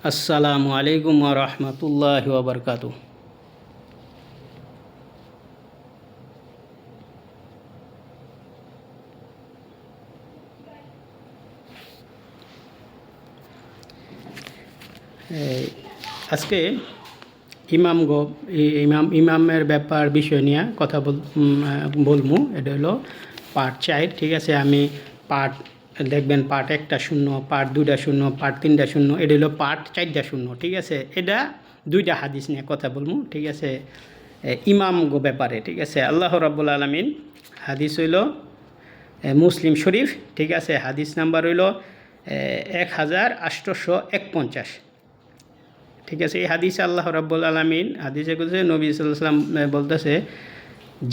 আসসালামু আলাইকুম ওয়া রাহমাতুল্লাহি ওয়া বারাকাতুহু। এই আজকে ইমাম গো ইমামের ব্যাপার বিষয় নিয়ে কথা বলবো। এটা হলো পার্ট 4, ঠিক আছে। আমি পার্ট দেখবেন, পার্ট 1টা শূন্য, পার্ট 2টা শূন্য, পার্ট 3টা শূন্য, এটা হলো পার্ট 4টা শূন্য, ঠিক আছে। এটা 2টা হাদিস নিয়ে কথা বলবো, ঠিক আছে, ইমাম গো ব্যাপারে, ঠিক আছে। আল্লাহ রাব্বুল আলামিন, হাদিস হইল মুসলিম শরীফ, ঠিক আছে। হাদিস নাম্বার হইল 1851, ঠিক আছে। এই হাদিসে আল্লাহ রাব্বুল আলামিন হাদিসে বলছে, নবী সাল্লাল্লাহু আলাইহি ওয়াসাল্লাম বলতেছে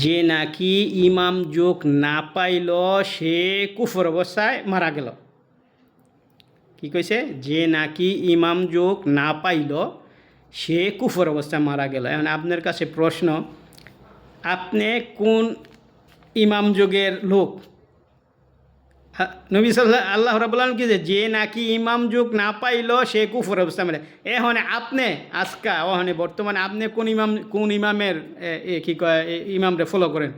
যে নাকি ইমাম যোগ না পাইল সে কুফর অবস্থায় মারা গেল। কি কইছে? যে নাকি ইমাম যোগ না পাইল সে কুফর অবস্থায় মারা গেল। এখন আপনার কাছে প্রশ্ন, আপনি কোন ইমাম যোগের লোক? নবী আল্লাহ রাব্বুল আলামিন কি যে নাকি ইমাম যোগ না পাইল সে কুফর অবস্থা মানে। এখন আপনি আজকা ওখানে বর্তমানে আপনি কোন ইমামের কি কয় ইমামরে ফলো করেন?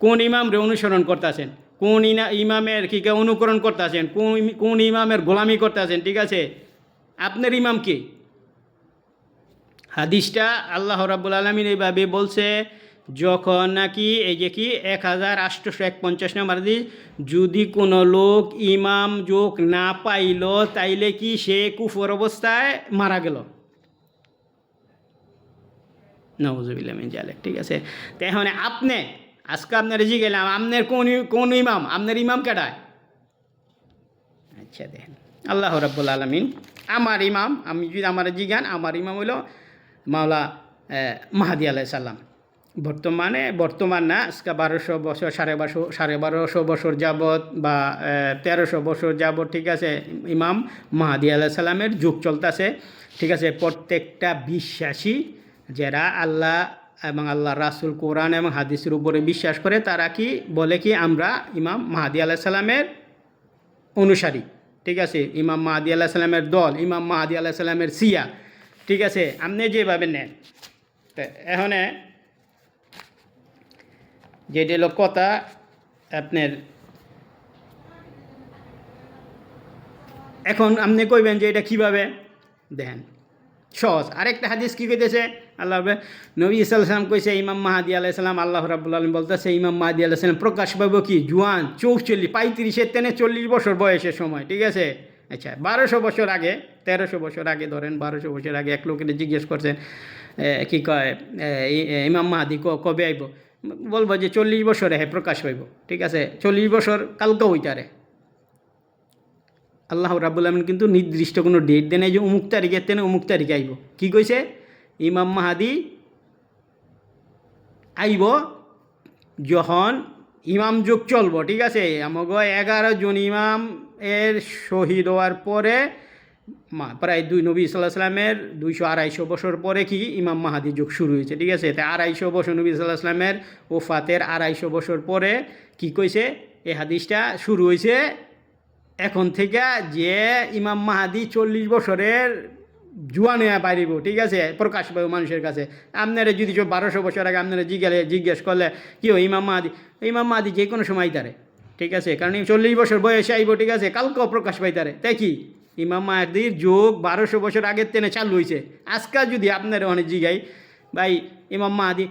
কোন ইমামরে অনুসরণ করতেছেন? কোন ইমামের কি কয় অনুকরণ করতেছেন? কোন ইমামের গোলামি করতেছেন? ঠিক আছে, আপনার ইমাম কি? হাদিসটা আল্লাহ রাব্বুল আলামিন এইভাবে বলছে, যখন নাকি এই যে কি 1851 নম্বর হাদিস, যদি কোনো লোক ইমাম যোগ না পাইল তাইলে কি সে কুফর অবস্থায় মারা গেল। নাউযুবিল্লাহি মিন যালিক, ঠিক আছে। তো এখন আপনি আজকে আপনার জি গেলাম, আপনার কোন ইমাম? আপনার ইমাম কেডা? আচ্ছা দেখেন, আল্লাহ রাব্বুল আলামিন আমার ইমাম, আমি যদি আমার জিজ্ঞান, আমার ইমাম হইল মাওলা মাহাদি আলাইহিস সালাম। বর্তমান না, আজকে 1200 বছর, 1250 বছর যাবৎ বা 1300 বছর যাবৎ, ঠিক আছে, ইমাম মাহাদি আলাইহিস সালামের যুগ চলতেছে, ঠিক আছে। প্রত্যেকটা বিশ্বাসী যারা আল্লাহ এবং আল্লাহ রাসূল, কোরআন এবং হাদিসের উপরে বিশ্বাস করে, তারা কি বলে কি আমরা ইমাম মাহাদি আলাইহিস সালামের অনুসারী, ঠিক আছে। ইমাম মাহাদি আলাইহিস সালামের দল, ইমাম মাহাদি আলাইহিস সালামের সিয়া, ঠিক আছে। আপনি যেভাবে নেন, এখন যেটা হলো কথা আপনার, এখন আপনি কইবেন যে এটা কীভাবে দেখেন সহজ। আরেকটা হাদিস কী কইতেছে, আল্লাহ নবী সাল্লাল্লাহু আলাইহি ওয়াসাল্লাম কইছে ইমাম মাহাদি আলাইহিস সালাম, আল্লাহ রাব্বুল আলামিন বলতেছে ইমাম মাহাদি আলাইহিস সালাম প্রকাশ পাবো কি জুয়ান 34 থেকে 40 বছর বয়সের সময়, ঠিক আছে। আচ্ছা, 1200 বছর আগে, 1300 বছর আগে ধরেন, 1200 বছর আগে এক লোকের জিজ্ঞেস করছেন কি কয় ইমাম মাহাদি কবে আইব? বলবো যে 40 বছরে হ্যাঁ প্রকাশ পাইব, ঠিক আছে। 40 বছর কালকে হইতারে। আল্লাহ রাব্বুল আলামিন কিন্তু নির্দিষ্ট কোনো ডেট দেয় নাই যে অমুক তারিখের তেনে অমুক তারিখে আইব। কী কইছে? ইমাম মাহাদি আইব যখন ইমাম যুগ চলবো, ঠিক আছে। আমাকে 11 জন ইমাম এর শহীদ হওয়ার পরে প্রায় নবী সাল্লাল্লাহু আলাইহি সাল্লামের 200-250 বছর পরে কি ইমাম মাহাদি যুগ শুরু হয়েছে, ঠিক আছে। তাই 250 বছর নবী সাল্লাল্লাহু আলাইহি সাল্লামের ওফাতের 250 বছর পরে কি কইছে এই হাদিসটা শুরু হয়েছে এখন থেকে, যে ইমাম মাহাদি 40 বছরের জুয়ান হয়ে পারিব, ঠিক আছে, প্রকাশ পাবে মানুষের কাছে। আপনারা যদি 1200 বছর আগে আপনারা জিজ্ঞেস করলে কি হয় ইমাম মাহাদি যে কোনো সময় তারে, ঠিক আছে, কারণ 40 বছর বয়সে আইব, ঠিক আছে, কালকেও প্রকাশ পাইতারে। তাই কি ইমাম মাহাদির যুগ 1200 বছর আগের তেনে চালু হয়েছে। আজকাল যদি আপনারা অনেক জিগাই ভাই ইমাম মাহাদি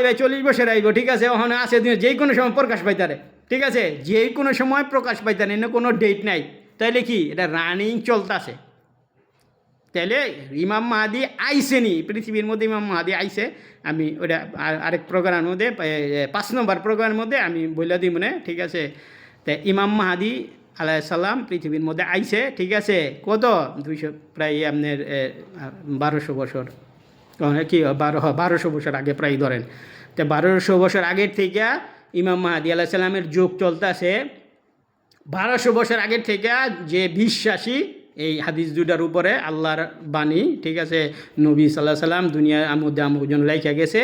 ভাই 40 বছর আইব, ঠিক আছে, ওখানে আছে যে কোনো সময় প্রকাশ পাইতারে, ঠিক আছে, যে কোনো সময় প্রকাশ পাইতারে, না কোনো ডেট নাই। তাইলে কি এটা রানিং চলতেছে? তাইলে ইমাম মাহাদি আইসেনি পৃথিবীর মধ্যে, ইমাম মাহাদি আইসে। আমি ওটা আরেক প্রোগ্রামের মধ্যে 5 নম্বর প্রোগ্রামের মধ্যে আমি বলে দিই মনে, ঠিক আছে। তো ইমাম মাহাদি আলাইহিস সালাম পৃথিবীর মধ্যে আইসে, ঠিক আছে, কত 200 প্রায় আপনার 1200 বছর কি 1200 বছর আগে প্রায় ধরেন। তো 1200 বছর আগের থেকে ইমাম মাহাদি আলাইহিস সালামের যুগ চলতেছে। 1200 বছর আগের থেকে যে বিশ্বাসী এই হাদিস দুটার উপরে আল্লাহর বাণী, ঠিক আছে, নবী সাল্লাল্লাহু আলাইহি সাল্লাম দুনিয়ার মধ্যে আমজন লাইখা গেছে।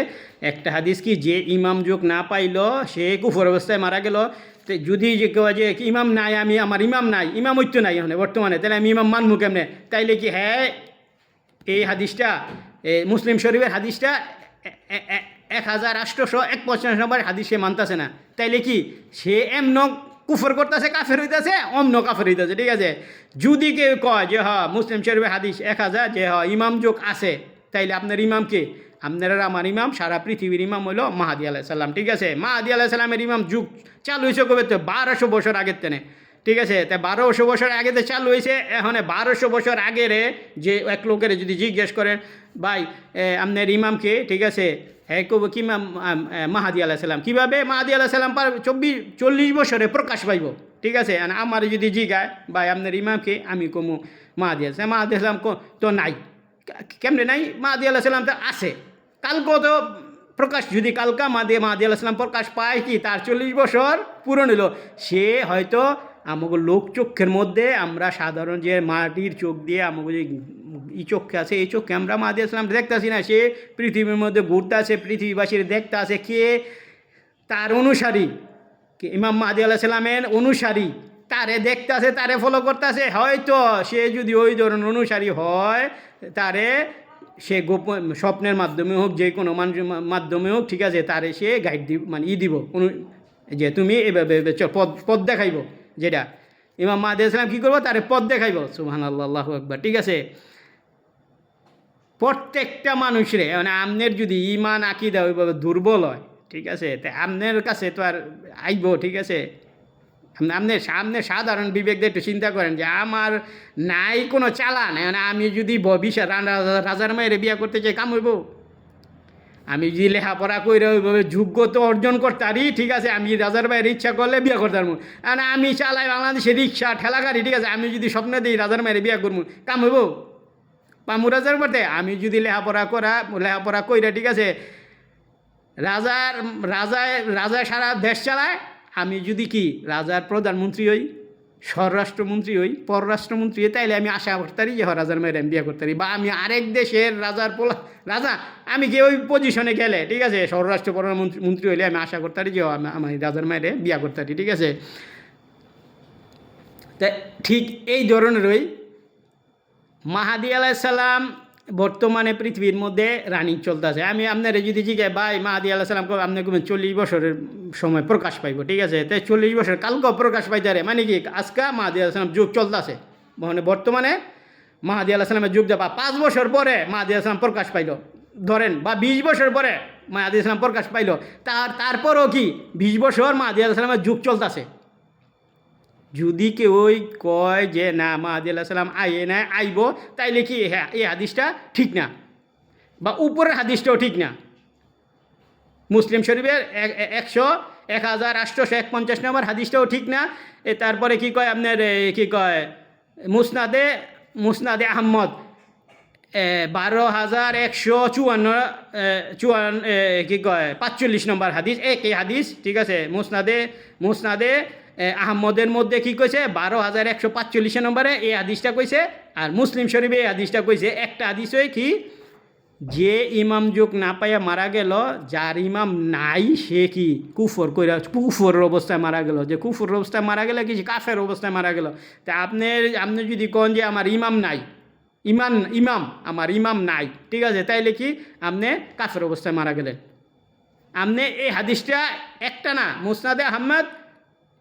একটা হাদিস কি, যে ইমাম যোগ না পাইল সে কুফর অবস্থায় মারা গেল। তো যদি যে কেউ যে ইমাম নাই, আমার ইমাম নাই, ইমাম ঐত্য নাই এখানে বর্তমানে, তাহলে আমি ইমাম মানবো কেমনে? তাইলে কি হ্যাঁ এই হাদিসটা মুসলিম শরীফের হাদিসটা 1851 নম্বর হাদিস সে মানতেছে না, তাইলে কি সে এমন কুফর করতেছে, কাফের হইতেছে, অমন কাফের হইতেছে, ঠিক আছে। যদি কেউ কয় যে মুসলিম শরীফের হাদিস 1000 যে ইমাম যোগ আছে, তাইলে আপনার ইমামকে, আপনারা আমার ইমাম, সারা পৃথিবীর ইমাম হলো মাহাদি আলাইহিস সালাম, ঠিক আছে। মাহাদি আলাইহিস সালামের ইমাম যুগ চালু হয়েছে কবে? তো 1200 বছর আগের তেনে, ঠিক আছে। তাই 1200 বছর আগে তো চালু হয়েছে। এখন 1200 বছর আগের যে এক লোকের যদি জিজ্ঞেস করেন ভাই আপনার ইমামকে, ঠিক আছে, হ্যাঁ কব কি মাহাদি আলাইহিস সালাম, কীভাবে মাহাদি আলাইহিস সালাম 40 বছরে প্রকাশ পাইব, ঠিক আছে। আমার যদি জিজ্ঞায় ভাই আপনার ইমামকে, আমি কমু মাহাদি আলাইহিস সালাম। মাহাদি আলাইহিস সালাম তো নাই, কেমনে নাই? মাহাদি আলাইহিস সালাম তো আছে, কালকেও তো প্রকাশ, যদি কালকা মাহাদি আলাইহিস সালাম প্রকাশ পায় কি তার 40 বছর পূরণ হলো, সে হয়তো আমাকে লোক চক্ষের মধ্যে, আমরা সাধারণ যে মাটির চোখ দিয়ে আমাকে যে এই চোখে আছে, এই চোখে আমরা মাহাদি আলাইহিস সালাম দেখতে আসি না। সে পৃথিবীর মধ্যে ঘুরতে আছে, পৃথিবীবাসীর দেখতে আছে, কে তার অনুসারী, ইমাম মাহাদি আলাইহিস সালামের অনুসারী, তারে দেখতে আছে, তারে ফলো করতে আছে। হয়তো সে যদি ওই ধরনের অনুসারী হয়, তারে সে গোপন স্বপ্নের মাধ্যমে হোক, যে কোনো মানুষের মাধ্যমে হোক, ঠিক আছে, তারে সে গাইড দিব, মানে দিব, যে তুমি এভাবে পথ দেখাইব, যেটা ইমাম মাহাদি আলাইহিস সালাম কী করবো, তারে পথ দেখাইব। সুবহানাল্লাহ, আল্লাহু আকবার, ঠিক আছে। প্রত্যেকটা মানুষের মানে আপনার যদি ইমান আকীদা ওইভাবে দুর্বল হয়, ঠিক আছে, তা আপনার কাছে তো আর আইব, ঠিক আছে। আপনার সামনে সাধারণ বিবেক দিয়ে একটু চিন্তা করেন যে আমার নাই কোনো চালান, মানে আমি যদি রাজার মায়ের বিয়া করতে চাই, কাম হইব? আমি যদি লেখাপড়া করে ওইভাবে যোগ্যতা অর্জন করতে পারি, ঠিক আছে, আমি রাজার মায়ের ইচ্ছা করলে বিয়া করতে পারবো। মানে আমি চালাই বাংলাদেশের রিক্সা ঠেলা গাড়ি, ঠিক আছে, আমি যদি স্বপ্ন দিই রাজার মায়ের বিয়া করবো, কাম হইব? পামু রাজার পথে? আমি যদি লেখাপড়া কইরা, ঠিক আছে, রাজা সারা দেশ চালায়, আমি যদি কি রাজার প্রধানমন্ত্রী হই, স্বরাষ্ট্রমন্ত্রী হই, পররাষ্ট্রমন্ত্রী হই, তাইলে আমি আশা করতে পারি যে রাজার মেয়ের আমি বিয়ে করতে পারি। বা আমি আরেক দেশের রাজা, আমি কি ওই পজিশনে গেলে, ঠিক আছে, স্বরাষ্ট্র প্রধানমন্ত্রী হইলে আমি আশা করতে পারি যে আমি রাজার মেয়েরে বিয়ে করতে পারি, ঠিক আছে। তা ঠিক এই ধরনেরই মাহাদি আলাইহিস সালাম বর্তমানে পৃথিবীর মধ্যে রানিং চলতেছে। আমি আপনারা যদি জিজ্ঞাসা ভাই মাহাদি আলাইহিস সালাম আপনি 40 বছরের সময় প্রকাশ পাইব, ঠিক আছে, তাই 40 বছর কালকেও প্রকাশ পাইতে পারে, মানে কি আজকে মাহাদি আলাইহিস সালাম যুগ চলতেছে, মানে বর্তমানে মাহাদি আলাইহিস সালামের যুগ যাবা 5 বছর পরে মাহাদি আলাইহিস সালাম প্রকাশ পাইল ধরেন, বা 20 বছর পরে মাহাদি আলাইহিস সালাম প্রকাশ পাইল, তারপরও কি 20 বছর মাহাদি আলাইহিস সালামের যুগ চলতেছে। যদি কেউ কয় যে না মাহাদি আলাইহিস সালাম আইব, তাইলে কি হ্যাঁ এই হাদিসটা ঠিক না, বা উপরের হাদিসটাও ঠিক না। মুসলিম শরীফের 1851 নম্বর হাদিসটাও ঠিক না। তারপরে কি কয় আপনার কি কয় মুসনাদে আহমদ 12,154 কি কয় 45 নম্বর হাদিস, একই হাদিস, ঠিক আছে। মুসনাদে আহমদের মধ্যে কি কইছে 12,145 নম্বরে এই হাদিসটা কইছে, আর মুসলিম শরীফে এই হাদিসটা কইছে। একটা হাদিস হয় কি, যে ইমাম যোগ না পাইয়া মারা গেল, যার ইমাম নাই সে কি কুফর অবস্থায় মারা গেল। যে কুফর অবস্থায় মারা গেলে কি কাফের অবস্থায় মারা গেল। তা আপনি যদি কোন যে আমার ইমাম নাই, আমার ইমাম নাই, ঠিক আছে, তাইলে কি আপনি কাফের অবস্থায় মারা গেলেন। আপনি এই হাদিসটা একটা না, মুসনাদে আহমদ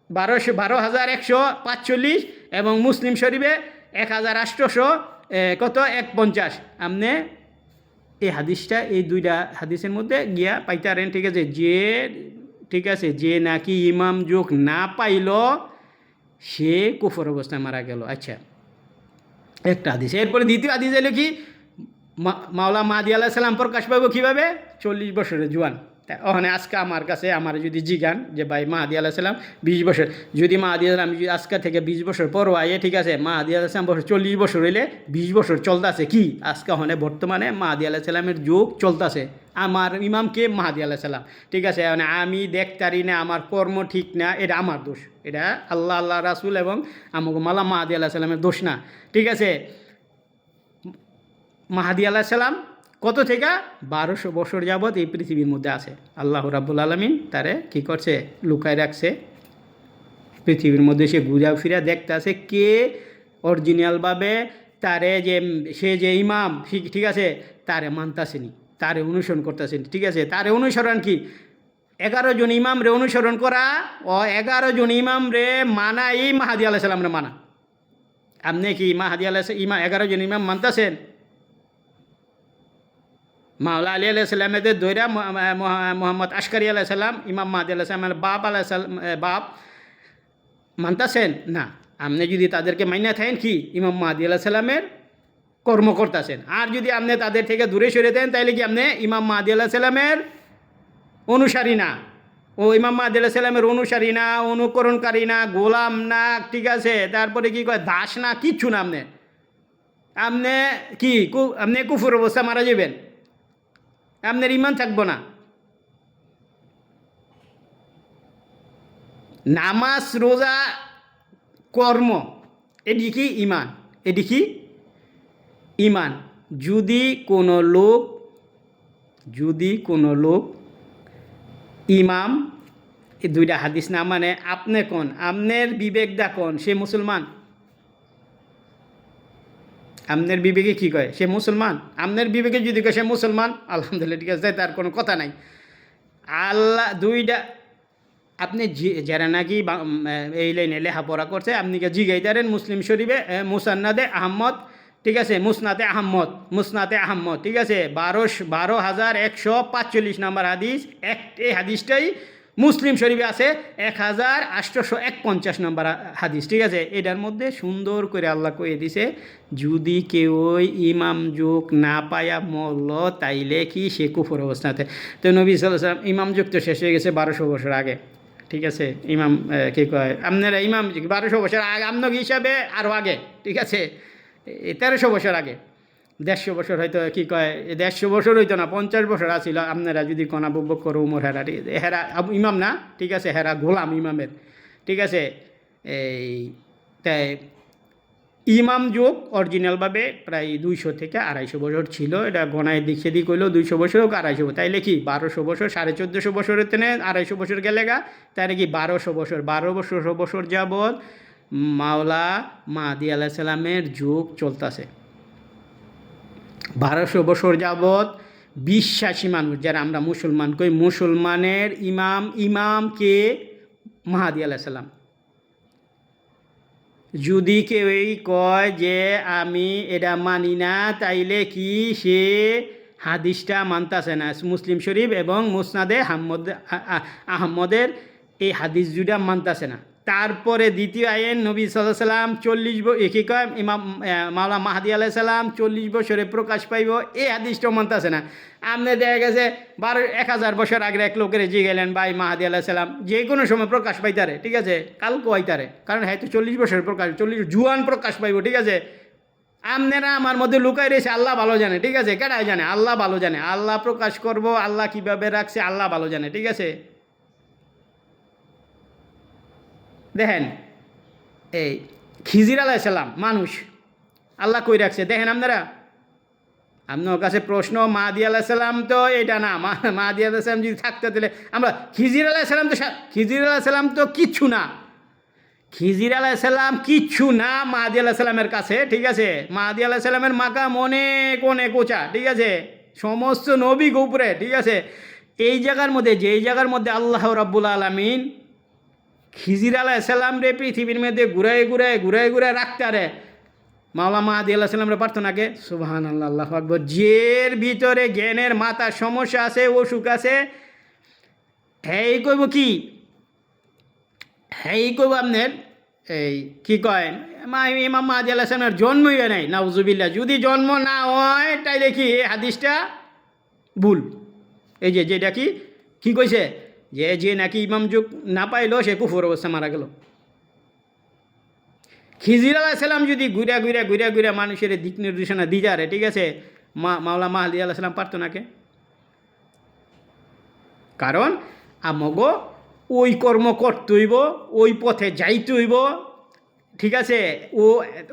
12,145 এবং মুসলিম শরীফে 1,851, আপনি এই হাদিসটা এই দুইটা হাদিসের মধ্যে গিয়া পাইতারেন, ঠিক আছে। যে নাকি ইমাম যোগ না পাইল সে কুফর অবস্থায় মারা গেল। আচ্ছা, একটা হাদিস। এরপরে দ্বিতীয় হাদিস এলো কি, মাওলা মাহাদি আলাইহিস সালাম প্রকাশ পাইব কীভাবে, 40 বছরের জোয়ান। ওখানে আজকে আমার কাছে আমার যদি জিজ্ঞান যে ভাই মাহাদি আলাইহিস সালাম 20 বছর, যদি মাহাদি আলাইহিস সালাম যদি আজকে থেকে 20 বছর পরও আইয়ে, ঠিক আছে, মাহাদি আলাইহিস সালাম 40 বছর হইলে 20 বছর চলতেছে কি আজকে ওখানে বর্তমানে মাহাদি আলাইহিস সালামের যুগ চলতেছে। আমার ইমামকে মাহাদি আলাইহিস সালাম, ঠিক আছে, মানে আমি দেখতারি না, আমার কর্ম ঠিক না, এটা আমার দোষ, এটা আল্লাহ রাসূল এবং আমাকে মাহাদি আলাইহিস সালামের দোষ না, ঠিক আছে। মাহাদি আলাইহিস সালাম কত থেকে 1200 বছর যাবৎ এই পৃথিবীর মধ্যে আছে। আল্লাহ রাব্বুল আলামিন তারে কি করছে, লুকায় রাখছে পৃথিবীর মধ্যে। সে ঘুরা ফিরা দেখতে আছে কে অরিজিনালভাবে তারে যে সে যে ইমাম ঠিক আছে তারে মানতাছেনি, তারে অনুসরণ করতেছেন, ঠিক আছে। তারে অনুসরণ কি 11 জন ইমাম রে অনুসরণ করা ও 11 জন ইমাম রে মানা, এই মাহাদি আলাইহিস সালাম রে মানা। আপনি কি মাহাদি আলাইহিস ইমাম 11 জন ইমাম মানতাছেন? মাওলা আলী আলাইহিস সালামের দৈরা মোহাম্মদ আশকারি আলাইহিস সালাম ইমাম মাহাদি আলাইহিস সালামের বাপ আলাইহিস বাপ মানতাছেন না। আপনি যদি তাদেরকে মাইনা থাকেন কি ইমাম মাহাদি আলাইহিস সালামের কর্ম করতেছেন। আর যদি আপনি তাদের থেকে দূরে সরে দেন তাহলে কি আপনি ইমাম মাহাদি আলাইহিস সালামের অনুসারী না, ও ইমাম মাহাদি আলাইহিস সালামের অনুসারী না, অনুকরণকারী না, গোলাম না, ঠিক আছে। তারপরে কি কয় দাস না, কিচ্ছু না। আপনি কি আপনি কুফর অবস্থা মারা যাবেন, আপনার ইমান থাকবো না। নামাজ রোজা কর্ম এটি কি ইমান, এটি কি ইমান। যদি কোনো লোক ইমাম এই দুইটা হাদিস না মানে, আপনি কোন আপনার বিবেক দেখুন সে মুসলমান, আপনার বিবেকে কি কয় সে মুসলমান। আপনার বিবেকে যদি কয় সে মুসলমান, আলহামদুলিল্লাহ, ঠিক আছে, তার কোনো কথা নাই। আল্লাহ দুইটা আপনি যারা নাকি এই লাইনে লেখাপড়া করছে আপনি কে জিগাইতারেন মুসলিম শরীফে মুসান্নাদে আহমদ, ঠিক আছে, মুসনাতে আহমদ, ঠিক আছে, 12,145 নম্বর হাদিস। এই হাদিসটাই মুসলিম শরীফে আছে 1,851 নম্বর হাদিস, ঠিক আছে। এটার মধ্যে সুন্দর করে আল্লাহ কয়ে দিছে, যদি কেউ ইমাম যোগ না পায়া মরল তাইলে কি সে কুফর অবস্থাতে। তো নবী সাল্লাল্লাহু আলাইহি ওয়াসাল্লাম ইমাম যুগ তো শেষ হয়ে গেছে 1200 বছর আগে, ঠিক আছে। ইমাম কি কয় আপনারা ইমাম 1200 বছর আগে, আপনার হিসাবে আরও আগে, ঠিক আছে, 1300 বছর আগে, 150 বছর হয়তো কি কয় 150 বছর হইতো না, 50 বছর আসিল। আপনারা যদি কনা বুক করো উমর হেরা ইমাম না, ঠিক আছে, হেরা গোলাম ইমামের, ঠিক আছে। এই তাই ইমাম যুগ অরিজিনালভাবে প্রায় 200 থেকে 250 বছর ছিল। এটা গণায় দিক সেদিক হইলেও 200 বছর হোক 250, তাইলে কি 1200 বছর, 1450 বছরের তেনে 250 বছর গেলে গা, তাহলে কি 1200 বছর যাবৎ মাওলা মাহাদি আলাইহিস সালামের যুগ চলতেছে। 1200 বছর যাবৎ বিশ্বাসী মানুষ যারা আমরা মুসলমান কই, মুসলমানের ইমাম কে মাহাদি আলাইহিস সালাম। যদি কেউই কয় যে আমি এটা মানি না, তাইলে কি সে হাদিসটা মানতাছে না। মুসলিম শরীফ এবং মুসনাদে আহমদের এই হাদিস দুটা মানতাছে না। তারপরে দ্বিতীয় আইন নবী সাল্লাল্লাহু আলাইহি ওয়াসাল্লাম 40 কি কয় ইমাম মাওলা মাহাদি আলাইহিস সালাম 40 বছরে প্রকাশ পাইব, এই হাদিসটাও মানতাছে না। আপনি দেখা গেছে 1000 বছর আগে এক লোকের জি গেলেন ভাই মাহাদি আলাইহিস সালাম যে কোনো সময় প্রকাশ পাইতারে, ঠিক আছে, কালকে হইতারে, কারণ হয়তো 40 বছর প্রকাশ, 40 জুয়ান প্রকাশ পাইব, ঠিক আছে। আপনারা আমার মধ্যে লুকাই রয়েছে, আল্লাহ ভালো জানে, ঠিক আছে, কেটাই জানে, আল্লাহ ভালো জানে। আল্লাহ প্রকাশ করব, আল্লাহ কিভাবে রাখছে আল্লাহ ভালো জানে, ঠিক আছে। দেখেন এই খিজির আলাইহিস সালাম মানুষ আল্লাহ কই রাখছে, দেখেন আপনার কাছে প্রশ্ন, মাহাদি আলাইহিস সালাম তো এটা না, মাহাদি আলাইহিস সালাম যদি থাকতে দিলে আমরা খিজির আলাইহিস সালাম তো কিচ্ছু না, খিজির আলাইহিস সালাম কিচ্ছু না মাহাদি আলাইহিস সালামের কাছে, ঠিক আছে। মাহাদি আলাইহিস সালামের মাকাম অনেক অনেক উঁচা, ঠিক আছে, সমস্ত নবী উপরে, ঠিক আছে। এই জায়গার মধ্যে যেই জায়গার মধ্যে আল্লাহ রাব্বুল আলামিন খিজির আলাইহিস সালাম রে পৃথিবীর মধ্যে ঘুরায় রাখতারে, মাওলা মাহাদি আলাইহিস সালাম রে পারতো নাকি? সুবহানাল্লাহ, আল্লাহু আকবার। যের ভিতরে জ্ঞানের মাথার সমস্যা আছে, অসুখ আছে, হেই কইব কি, হেই কইব আপনার এই কি কয় ইমাম মাহাদি আলাইহিস সালামের জন্মই হয় নাই, নাউজুবিল্লাহ। যদি জন্ম না হয় তাইলে কি এই হাদিসটা ভুল। এই যেটা কি কইছে যে নাকি ইমাম যুগ না পাইলো সে কুফর অবস্থা মারা গেল। খিজির আলাইহিস সালাম যদি ঘুরা মানুষের দিক নির্দেশনা দিজারে, ঠিক আছে, মাওলা মাহাদি আলাইহিস সালাম পারতো নাকি? কারণ আমগো ওই কর্ম করতে হইব, ওই পথে যাইতে হইব, ঠিক আছে,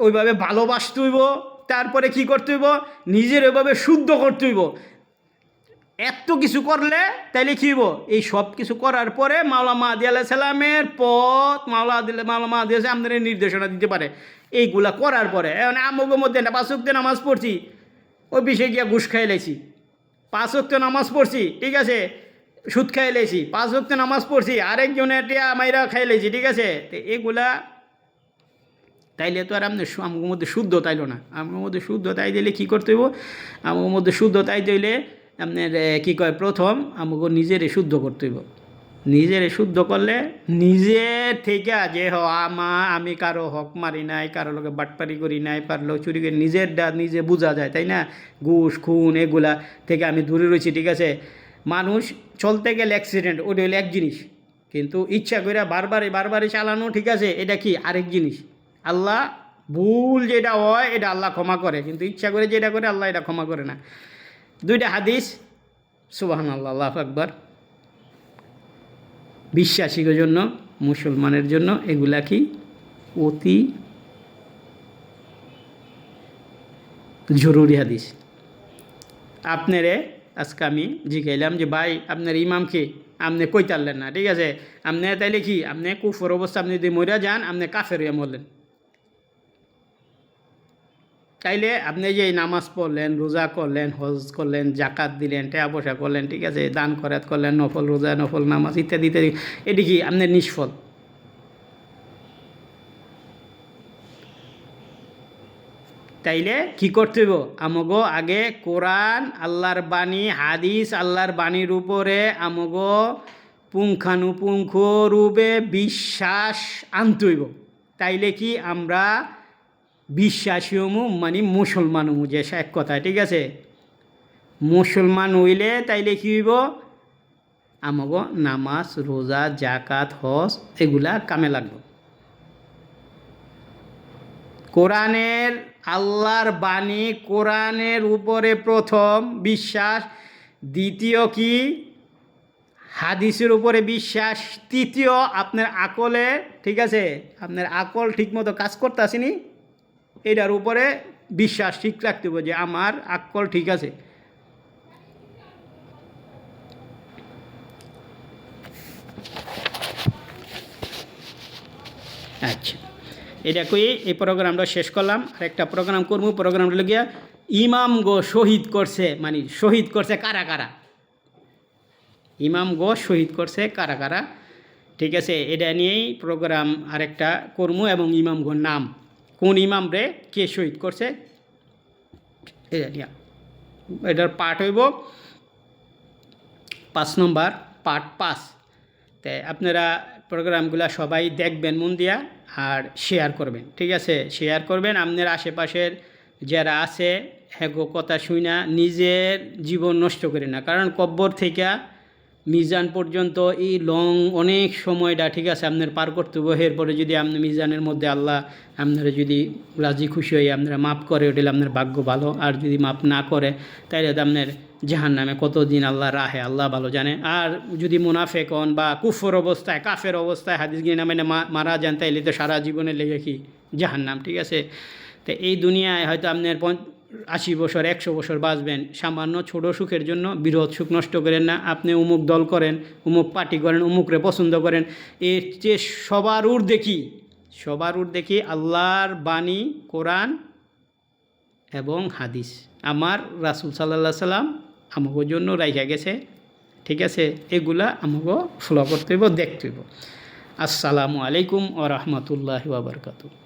ওইভাবে ভালোবাসতে হইব, তারপরে কি করতে হইব, নিজের ওইভাবে শুদ্ধ করতে হইব। এত কিছু করলে তাইলে কী হইব? এই সব কিছু করার পরে মাওলা মাহাদি আলাইহিস সালামের পথ মাওলা মাহাদি আমাদের নির্দেশনা দিতে পারে। এইগুলা করার পরে এখন আমগোর মধ্যে না 5 ওয়াক্ত নামাজ পড়ছি, ওই বিষয়ে গিয়া ঘুষ খাই লাইছি। 5 ওয়াক্ত নামাজ পড়ছি, ঠিক আছে, সুদ খাই লাইছি। 5 ওয়াক্ত নামাজ পড়ছি, আরেকজনের টিয়া মাইরা খাই লাইছি, ঠিক আছে। তো এগুলা তাইলে তো আর আপনার আমার মধ্যে শুদ্ধ তাইলো না। আমার মধ্যে শুদ্ধ তাই দিলে কী করতে হইব? আমার মধ্যে শুদ্ধ তাই দিলে আপনার কী কয়, প্রথম আমাকে নিজেরে শুদ্ধ করতে হইব। নিজেরে শুদ্ধ করলে নিজের থেকে যে আমি কারো হক মারি নাই, কারো লোকে বাটপারি করি নাই, কারো চুরি করি, নিজেরটা নিজে বোঝা যায়, তাই না? ঘুষ খুন এগুলা থেকে আমি দূরে রয়েছি, ঠিক আছে। মানুষ চলতে গেলে অ্যাক্সিডেন্ট, ওটা হলো এক জিনিস, কিন্তু ইচ্ছা করে বারবারে চালানো, ঠিক আছে, এটা কি আরেক জিনিস। আল্লাহ ভুল যেটা হয় এটা আল্লাহ ক্ষমা করে, কিন্তু ইচ্ছা করে যেটা করে আল্লাহ এটা ক্ষমা করে না। 2টা হাদিস, সুবহানাল্লাহ, আল্লাহু আকবার। বিশ্বাসীর জন্য, মুসলমানের জন্য এগুলা কি অতি জরুরি হাদিস। আপনারে আজকে আমি জিজ্ঞাইলাম যে ভাই আপনার ইমামকে আপনি কইতে পারলেন না, ঠিক আছে, আপনি তাইলে কি আপনি কুফর অবস্থা, আপনি যদি মরিয়া যান আপনি কাফের হইয়া মরলেন। তাইলে আপনি যে নামাজ পড়লেন, রোজা করলেন, হজ করলেন, জাকাত দিলেন, টাকা পয়সা করলেন, ঠিক আছে, দান খয়রাত করলেন, নফল রোজা, নফল নামাজ ইত্যাদি ইত্যাদি, এটি কি আপনার নিষ্ফল। তাইলে কি করতে হইব? আমগো আগে কোরআন আল্লাহর বাণী, হাদিস আল্লাহর বাণীর উপরে আমগো পুঙ্খানুপুঙ্খ রূপে বিশ্বাস আনতে হইব। তাইলে কি আমরা বিশ্বাসী হমু, মানে মুসলমান হমু, যে এক কথা, ঠিক আছে। মুসলমান হইলে তাইলে কী হইব? আমাগো নামাজ, রোজা, জাকাত, হজ এগুলা কামে লাগবে। কোরআনের আল্লাহর বাণী, কোরআনের উপরে প্রথম বিশ্বাস, দ্বিতীয় কি হাদিসের উপরে বিশ্বাস, তৃতীয় আপনার আকলে, ঠিক আছে, আপনার আকল ঠিকমতো কাজ করতে আসেনি, এটার উপরে বিশ্বাস ঠিক রাখতে হবে যে আমার আকল ঠিক আছে। আচ্ছা, এটা কই এই প্রোগ্রামটা শেষ করলাম। আরেকটা প্রোগ্রাম করবো, প্রোগ্রামটা গিয়া ইমাম গো শহীদ করছে, মানে শহীদ করছে কারা কারা, ইমাম গো শহীদ করছে কারা কারা, ঠিক আছে। এটা নিয়েই প্রোগ্রাম আরেকটা করবো, এবং ইমাম গোর নাম, কোন ইমাম রে কে শহীদ করছে, এটা নিয়ে এটার পার্ট হইব 5 নম্বর, পার্ট 5। তাই আপনারা প্রোগ্রামগুলো সবাই দেখবেন মন দিয়া, আর শেয়ার করবেন, ঠিক আছে, শেয়ার করবেন। আপনার আশেপাশের যারা আছে হ্যাগো কথা শুনা নিজের জীবন নষ্ট করে না, কারণ কব্বর থেকে মিজান পর্যন্ত এই লং অনেক সময়টা, ঠিক আছে, আপনার পার করতে হবে। এরপরে যদি আপনি মিজানের মধ্যে আল্লাহ আপনারা যদি রাজি খুশি হয়ে আপনারা মাফ করে, ওটা আপনার ভাগ্য ভালো। আর যদি মাফ না করে তাইলে আপনার জাহান্নামে কতদিন আল্লাহ রাহে আল্লাহ ভালো জানে। আর যদি মুনাফেক হন বা কুফর অবস্থায়, কাফের অবস্থায় হাদিস গিয়ে নামে মারা যান, তাইলে তো সারা জীবনে লেগে কি জাহান্নাম, ঠিক আছে। তো এই দুনিয়ায় হয়তো আপনার 80 বছর 100 বছর বাঁচবেন, সামান্য ছোটো সুখের জন্য বৃহৎ সুখ নষ্ট করেন না। আপনি অমুক দল করেন, অমুক পার্টি করেন, অমুকরে পছন্দ করেন, এর যে সবার দেখি আল্লাহর বাণী, কোরআন এবং হাদিস আমার রাসূল সাল্লাল্লাহু আলাইহি সাল্লাম আমাদের জন্য রাইখা গেছে, ঠিক আছে। এগুলা আমাকে ফলো করতে হইব, দেখতে হইব। আসসালামু আলাইকুম ওয়া রাহমাতুল্লাহি ওয়া বারাকাতুহু।